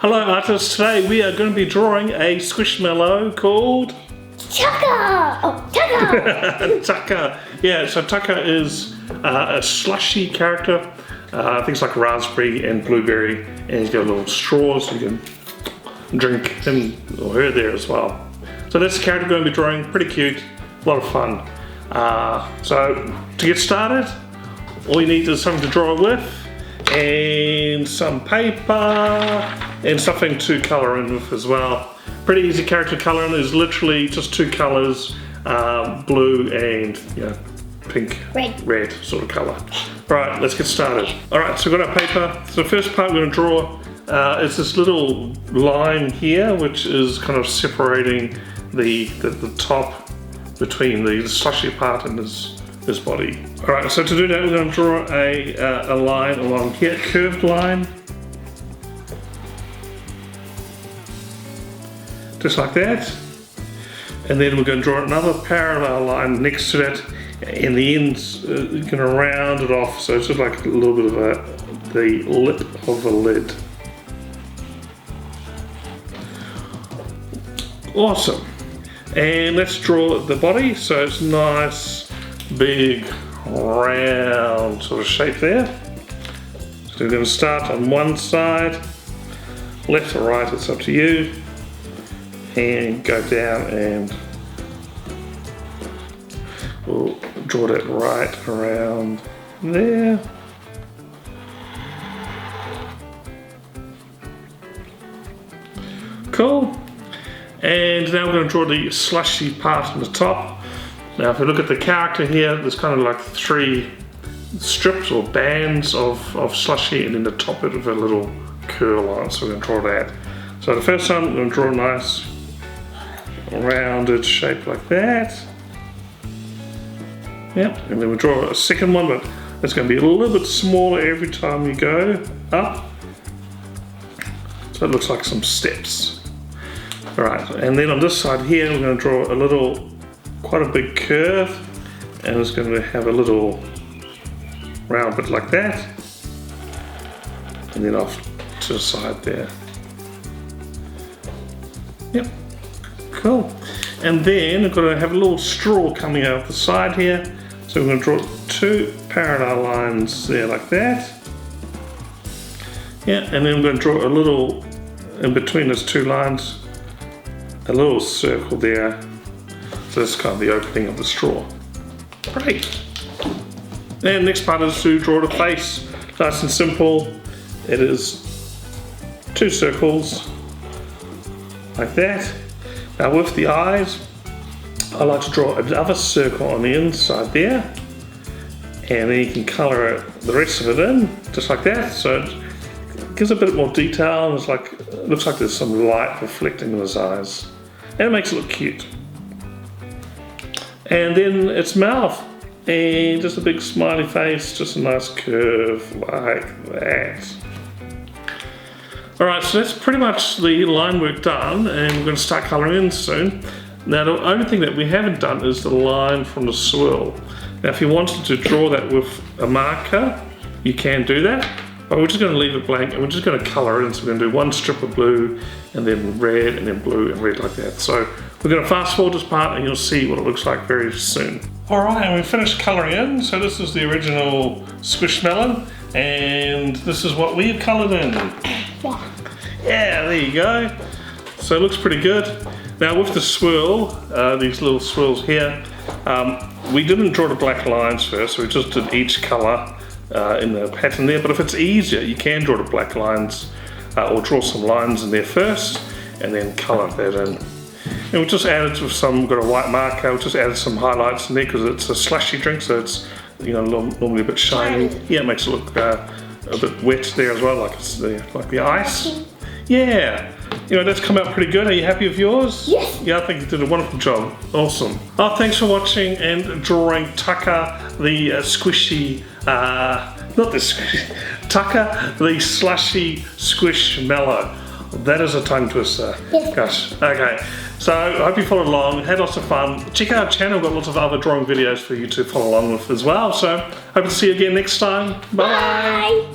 Hello artists, today we are going to be drawing a squishmallow called Tucker! Oh, Tucker! Tucker. Yeah, so Tucker is a slushy character. I think it's like raspberry and blueberry, and he's got little straws so you can drink him or her there as well. So that's the character we're going to be drawing, pretty cute, a lot of fun. So to get started, all you need is something to draw with, and some paper, and something to colour in with as well. Pretty easy character colour in, is literally just two colours, blue and pink, red sort of colour. Right, let's get started. Alright, so we've got our paper. So the first part we're going to draw is this little line here, which is kind of separating the top between the slushy part and his body. Alright, so to do that we're going to draw a line along here, curved line. Just like that. And then we're going to draw another parallel line next to that. And the ends, you're going to round it off, so it's just like a little bit of the lip of the lid. Awesome. And let's draw the body, so it's nice, big, round sort of shape there. So we're going to start on one side, left or right, it's up to you, and go down and we'll draw that right around there. Cool. And now we're going to draw the slushy part on the top. Now if you look at the character here, there's kind of like three strips or bands of slushy, and then the top of a little curl on, so we're going to draw that. So the first one, we're going to draw a nice rounded shape like that. Yep, and then we'll draw a second one, but it's going to be a little bit smaller every time you go up. So it looks like some steps. Alright, and then on this side here, we're going to draw quite a big curve, and it's going to have a little round bit like that, and then off to the side there. Yep, cool. And then we're going to have a little straw coming out the side here, so we're going to draw two parallel lines there like that. Yeah, and then we're going to draw a little, in between those two lines, a little circle there. So that's kind of the opening of the straw. Great. And next part is to draw the face. Nice and simple. It is two circles like that. Now with the eyes, I like to draw another circle on the inside there, and then you can colour the rest of it in just like that. So it gives a bit more detail, and it looks like there's some light reflecting in his eyes, and it makes it look cute. And then its mouth, and just a big smiley face, just a nice curve like that. Alright, so that's pretty much the line work done, and we're going to start colouring in soon. Now the only thing that we haven't done is the line from the swirl. Now if you wanted to draw that with a marker, you can do that, but we're just going to leave it blank and we're just going to colour it in. So we're going to do one strip of blue, and then red, and then blue and red like that. So we're going to fast forward this part and you'll see what it looks like very soon. Alright, and we finished colouring in. So this is the original Squishmallow, and this is what we've coloured in. Yeah, there you go. So it looks pretty good. Now with the swirl, these little swirls here, we didn't draw the black lines first, so we just did each colour in the pattern there. But if it's easier, you can draw the black lines or draw some lines in there first and then colour that in. And we just added with got a white marker, we just added some highlights in there because it's a slushy drink, so it's normally a bit shiny. Yeah, it makes it look a bit wet there as well, like the ice. Yeah, that's come out pretty good. Are you happy with yours? Yes. Yeah, I think you did a wonderful job. Awesome. Oh, thanks for watching and drawing Tucker, the squishy, Tucker, the slushy squishmallow. That is a tongue twister. Yes. Gosh. Okay. So I hope you followed along, had lots of fun. Check out our channel, we've got lots of other drawing videos for you to follow along with as well. So hope to see you again next time. Bye. Bye.